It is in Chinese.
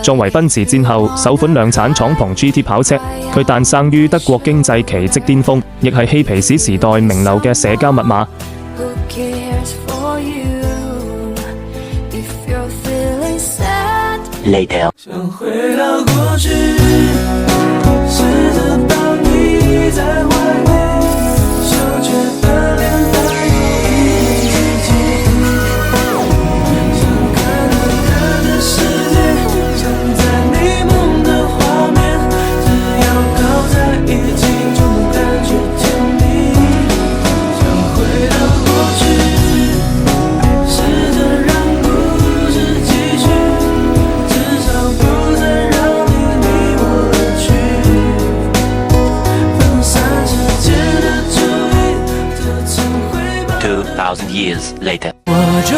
作為奔馳戰後首款量產敞篷 GT 跑車，佢誕生於德國經濟奇蹟巔峰，亦係嬉皮士時代名流嘅社交密碼。Later。想回到過去，試着抱你在懷裡，羞怯的臉帶有一點刺激，想看的世界，想在你夢的畫面，只要靠在一起就能感覺甜蜜。想回到過去，試着讓故事繼續，至少不再讓你離我而去，分散世界的注意，這次會把2000 years later。我終